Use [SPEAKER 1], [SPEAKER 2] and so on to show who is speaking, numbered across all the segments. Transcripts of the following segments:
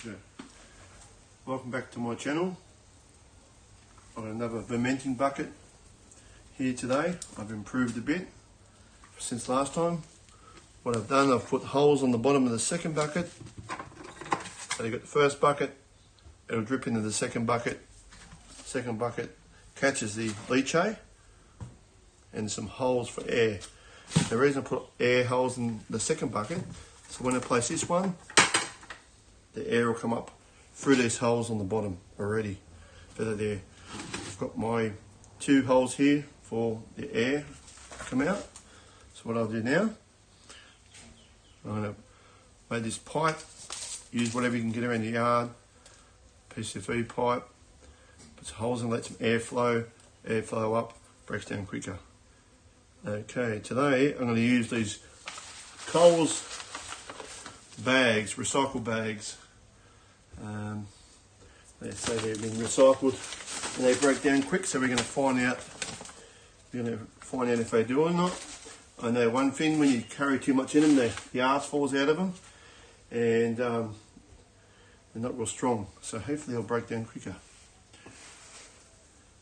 [SPEAKER 1] Yeah. Welcome back to my channel. I've got another Vernmenting bucket here today. I've improved a bit since last time. What I've done, I've put holes on the bottom of the second bucket. So you've got the first bucket, it'll drip into the second bucket. Second bucket catches the leachate and some holes for air. The reason I put air holes in the second bucket, so when I place this one, the air will come up through these holes on the bottom already. Further there, I've got my two holes here for the air to come out. So what I'll do now, I'm going to make this pipe, use whatever you can get around the yard, PCV pipe, put some holes and let some air flow up, breaks down quicker. Okay, today I'm going to use these Coles bags, recycle bags. They say they've been recycled and they break down quick, so we're going to find out. If they do or not. I know one thing: when you carry too much in them, the arse falls out of them, and they're not real strong. So hopefully they'll break down quicker.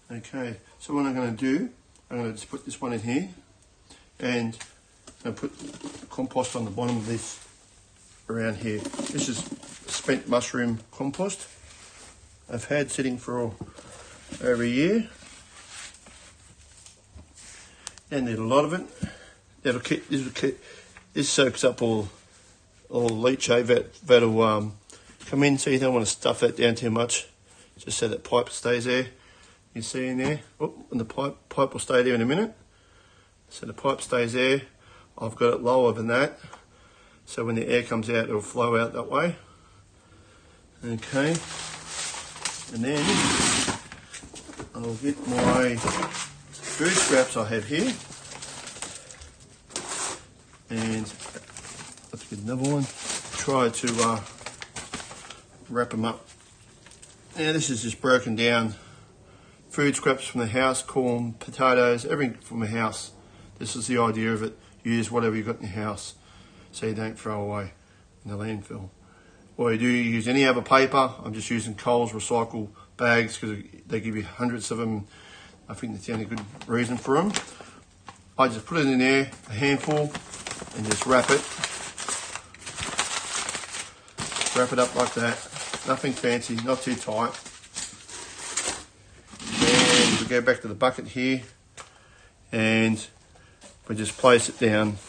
[SPEAKER 1] Okay, so what I'm going to do, I'm going to just put this one in here, and I'm going to put compost on the bottom of this around here. This is spent mushroom compost I've had sitting for over a year. Don't need a lot of it. This soaks up all leachate that'll come in, so you don't want to stuff that down too much, just so that pipe stays there. You see in there, and the pipe will stay there in a minute. So the pipe stays there. I've got it lower than that, so when the air comes out, it'll flow out that way. Okay, and then I'll get my food scraps I have here, and let's get another one. Try to wrap them up. Now this is just broken down food scraps from the house, corn, potatoes, everything from the house. This is the idea of it. Use whatever you've got in your house, so you don't throw away in the landfill. Or you use any other paper. I'm just using Coles recycle bags because they give you hundreds of them. I think that's the only good reason for them. I just put it in there, a handful, and just wrap it. Wrap it up like that. Nothing fancy, not too tight. And we go back to the bucket here, and we just place it down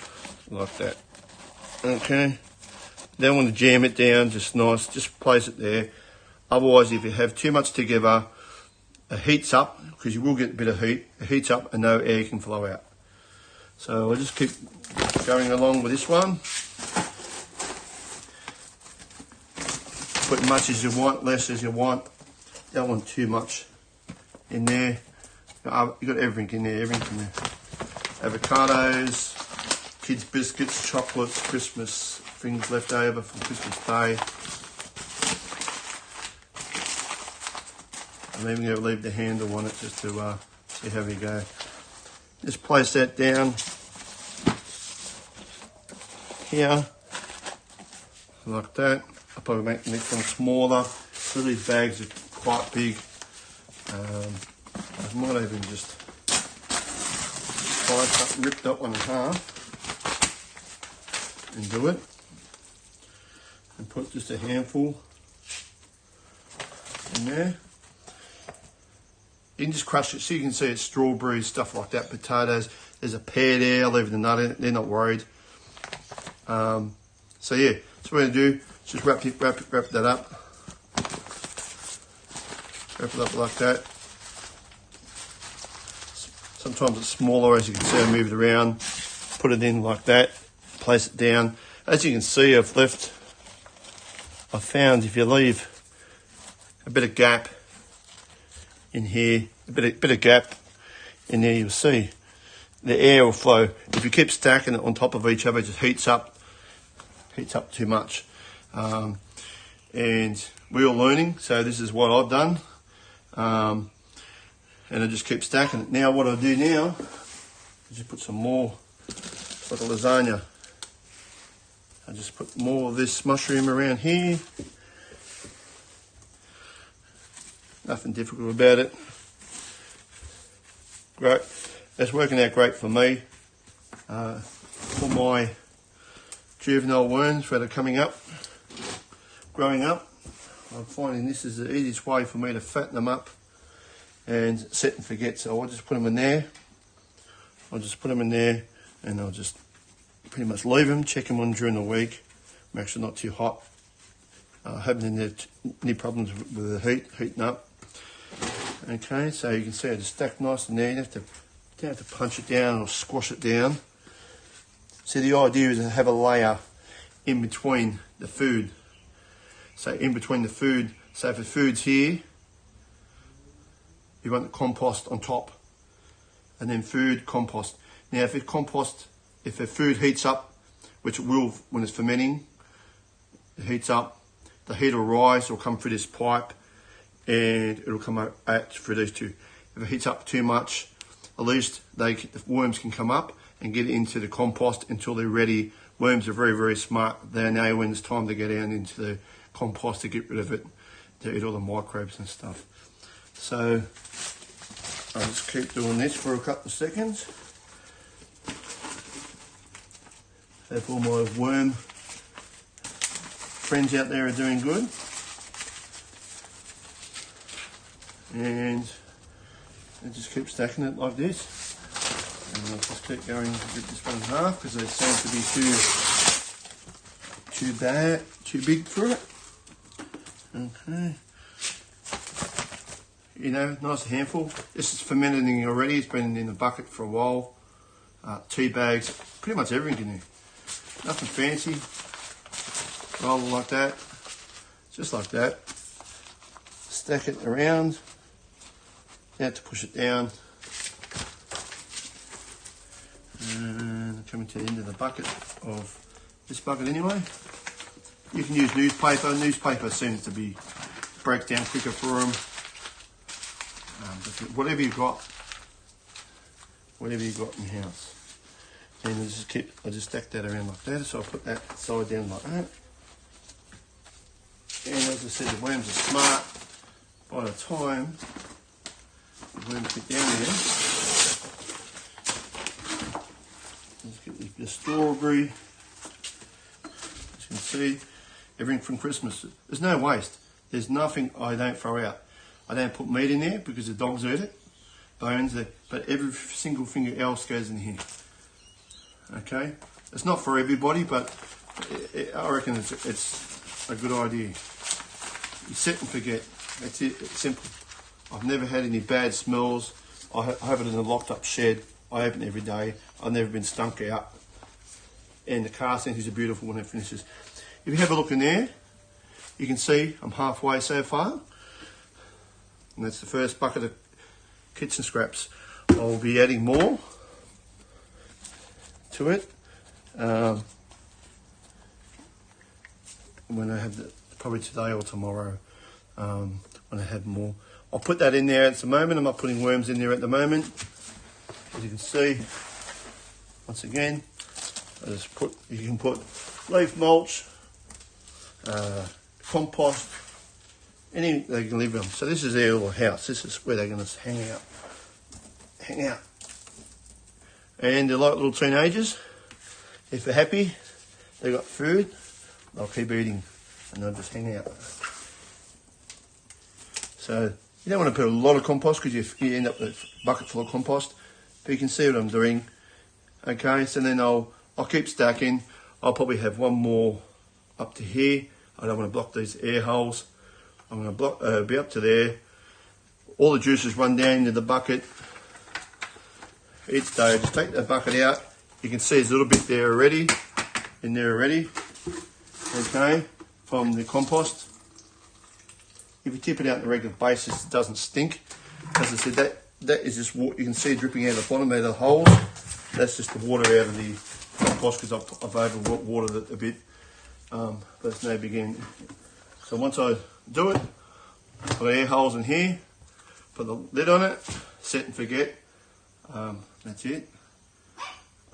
[SPEAKER 1] like that. Okay. Don't want to jam it down, just nice, just place it there. Otherwise, if you have too much together, it heats up, because you will get a bit of heat. It heats up and no air can flow out. So I'll just keep going along with this one. Put much as you want, less as you want. Don't want too much in there. You've got everything in there, everything in there. Avocados, kids' biscuits, chocolates, Christmas things left over from Christmas Day. I'm even going to leave the handle on it just to see how we go. Just place that down here, like that. I'll probably make the next one smaller. So these bags are quite big. I might even just rip that one in half and do it. And put just a handful in there. You can just crush it, so you can see it's strawberries, stuff like that, potatoes. There's a pear there, I'll leave the nut in it, they're not worried. So yeah, so what we're going to do is just wrap that up. Wrap it up like that. Sometimes it's smaller, as you can see. I move it around, put it in like that, place it down. As you can see, I've found if you leave a bit of gap in here, a bit of gap in there, you'll see the air will flow. If you keep stacking it on top of each other, it just heats up too much. And we're all learning, so this is what I've done. And I just keep stacking it. Now what I do now is just put some more, it's like a lasagna. I just put more of this mushroom around here, Nothing difficult about it. Great. It's working out great for me. For my juvenile worms that are coming up, growing up, I'm finding this is the easiest way for me to fatten them up and set and forget. So I'll just put them in there. And I'll just pretty much leave them, check them on during the week. Make sure not too hot. Haven't any problems with the heating up. Okay, so you can see I just stack nice in there. You don't have to punch it down or squash it down. See, the idea is to have a layer in between the food. So in between the food, so if the food's here, you want the compost on top. And then food, compost. Now if the food heats up, which it will when it's fermenting, it heats up, the heat will rise, it'll come through this pipe, and it'll come out through these two. If it heats up too much, at least the worms can come up and get into the compost until they're ready. Worms are very, very smart. They know when it's time to get down into the compost to get rid of it, to eat all the microbes and stuff. So I'll just keep doing this for a couple of seconds. Hope all my worm friends out there are doing good. And I just keep stacking it like this. And I'll just keep going to get this one in half because they seem to be too big for it. Okay. You know, nice handful. This is fermenting already. It's been in the bucket for a while. Tea bags, pretty much everything in there. Nothing fancy. Roll it like that. Just like that. Stack it around. You have to push it down. And coming to the end of the bucket of this bucket anyway. You can use newspaper. Newspaper seems to break down quicker for them. Whatever you got in your house. And I just stack that around like that. So I'll put that side down like that. And as I said, the worms are smart. By the time the worms get down here, let's get this bit of strawberry. As you can see, everything from Christmas. There's no waste. There's nothing I don't throw out. I don't put meat in there because the dogs eat it, bones, but every single thing else goes in here. Okay, it's not for everybody, but I reckon it's a good idea. You set and forget. That's it. It's simple. I've never had any bad smells. I have it in a locked up shed. I open it every day. I've never been stunk out. And the car sentries are beautiful when it finishes. If you have a look in there, you can see I'm halfway so far. And that's the first bucket of kitchen scraps. I'll be adding more to it when I have probably today or tomorrow when I have more. I'll put that in there at the moment. I'm not putting worms in there at the moment. As you can see, once again, you can put leaf mulch, compost, anything they can live on. So this is their little house. This is where they're going to hang out. And they're like little teenagers. If they're happy, they've got food, they'll keep eating and they'll just hang out. So you don't want to put a lot of compost because you end up with a bucket full of compost. But you can see what I'm doing. Okay, so then I'll keep stacking. I'll probably have one more up to here. I don't want to block these air holes. I'm going to be up to there. All the juices run down into the bucket. Each day, just take the bucket out. You can see there's a little bit there already, okay, from the compost. If you tip it out on a regular basis, it doesn't stink. As I said, that is just water. You can see it dripping out of the bottom of the holes. That's just the water out of the compost because I've over-watered it a bit, but it's no big end. So once I do it, put air holes in here, put the lid on it, set and forget. That's it.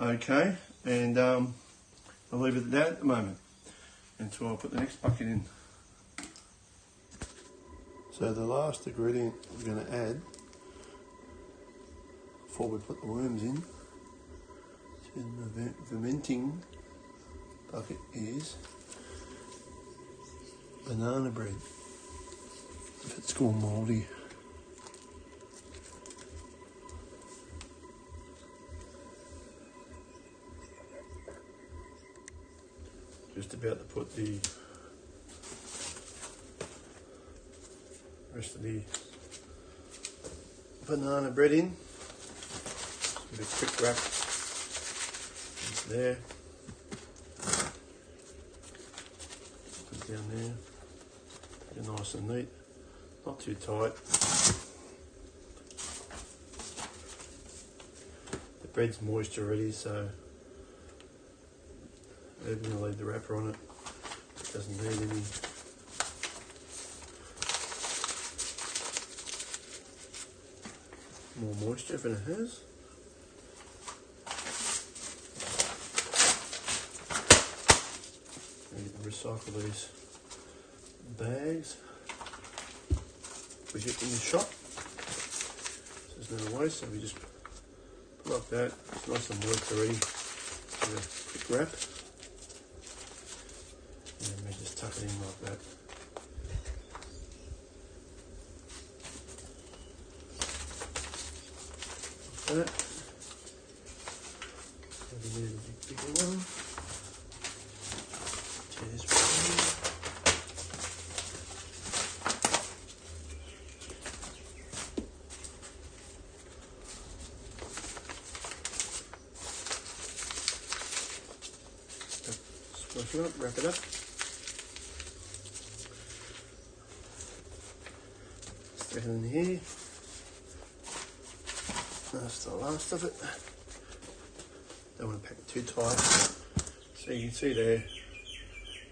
[SPEAKER 1] Okay, and I'll leave it at that at the moment until I put the next bucket in. So the last ingredient we're going to add before we put the worms in to the fermenting bucket is banana bread. If it's gone mouldy. Just about to put the rest of the banana bread in. Give it a quick wrap into there. Put it down there. Get nice and neat, not too tight. The bread's moist already, so I'm going to leave the wrapper on it. It doesn't need any more moisture than it has. And recycle these bags we get in the shop. So there's no waste, so we just put like that. It's nice and moist already. Give it a quick wrap. And then we just tuck it in like that. That. Maybe need a bigger one. Tear this one in. Squish it up, wrap it up. Stick it in here. That's the last of it. Don't want to pack it too tight. So you can see there,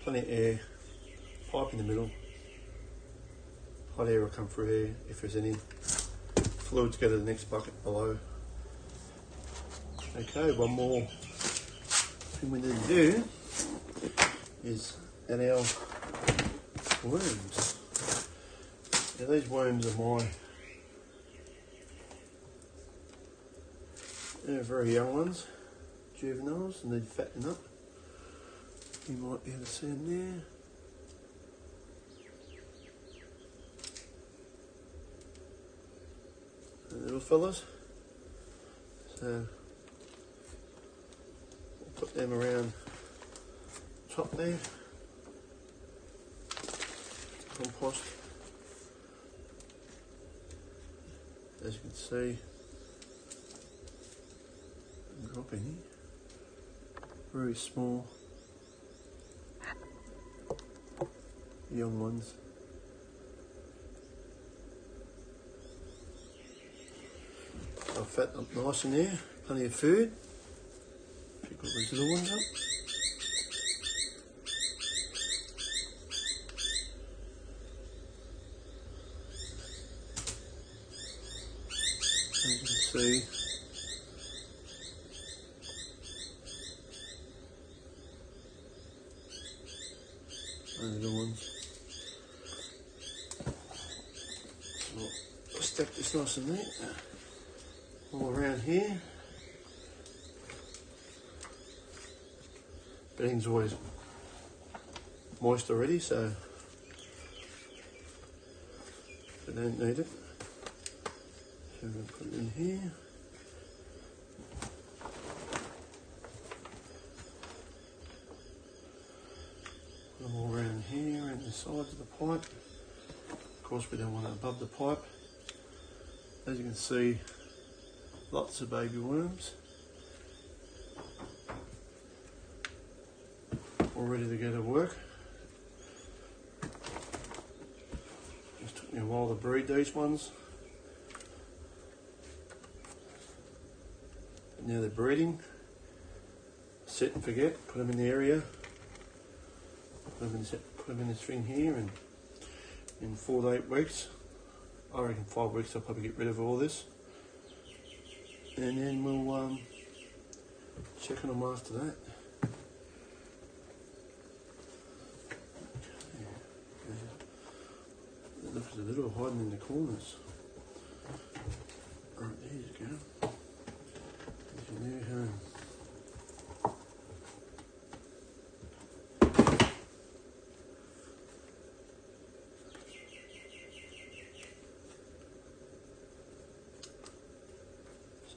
[SPEAKER 1] plenty of air, pipe in the middle. Hot air will come through here if there's any fluids go to the next bucket below. Okay, one more thing we need to do is add our worms. Now these worms are they're very young ones, juveniles, and need fattening up. You might be able to see them there. The little fellas. So we'll put them around the top there. Compost. As you can see, dropping very small young ones. I'll fatten up nice in there, plenty of food. Pick all these little ones up. As you can see, little ones. We'll stack this nice and neat all around here. Bedding's always moist already, so we don't need it. So we'll put it in here. Put them all around here and the sides of the pipe. Of course, we don't want it above the pipe. As you can see, lots of baby worms all ready to go to work. Just took me a while to breed these ones. But now they're breeding. Set and forget, put them in the area. Put them in this thing here, and in 4 to 8 weeks, I reckon 5 weeks, I'll probably get rid of all this. And then we'll check on them after that. Look, there's a little hiding in the corners. Right, there you go. There's your new home.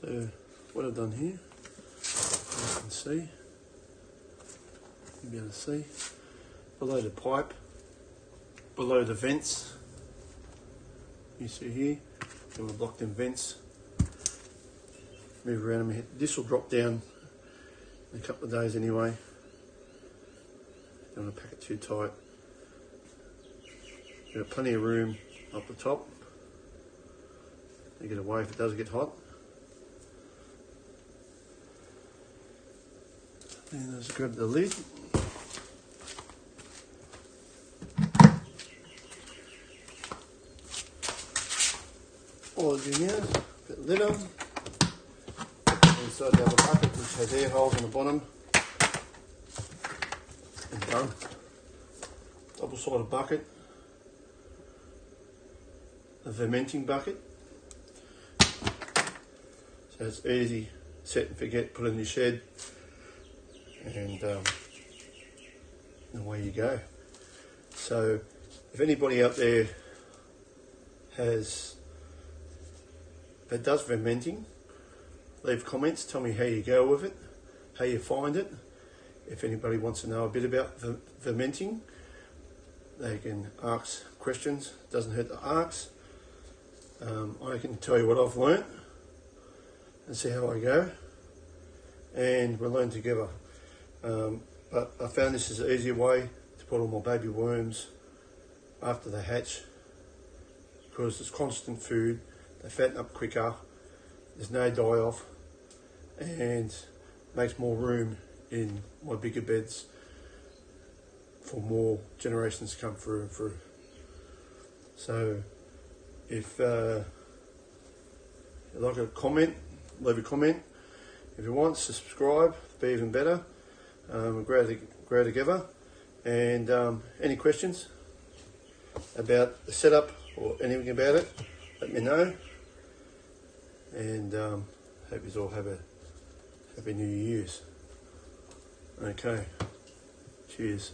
[SPEAKER 1] So what I've done here, you can see, you'll be able to see, below the pipe, below the vents, you see here, and we'll block them vents, move around them. This will drop down in a couple of days anyway. Don't want to pack it too tight. We've got plenty of room up the top to get away if it does get hot. And let's grab the lid. All I do now is put the lid on. Inside the other bucket, which has air holes on the bottom. And done. Double-sided bucket. A Vernmenting bucket. So it's easy, set and forget, put it in your shed. And away you go. So if anybody out there that does Vernmenting, leave comments, tell me how you go with it, how you find it. If anybody wants to know a bit about Vernmenting, they can ask questions. Doesn't hurt to ask. I can tell you what I've learnt and see how I go, and we'll learn together. But I found this is an easier way to put all my baby worms after they hatch, because it's constant food, they fatten up quicker, there's no die off, and makes more room in my bigger beds for more generations to come through and through. So if you like a comment, leave a comment. If you want, subscribe, be even better. We'll grow together. And any questions about the setup or anything about it, let me know. And hope you all have a happy New Year's. Okay, cheers.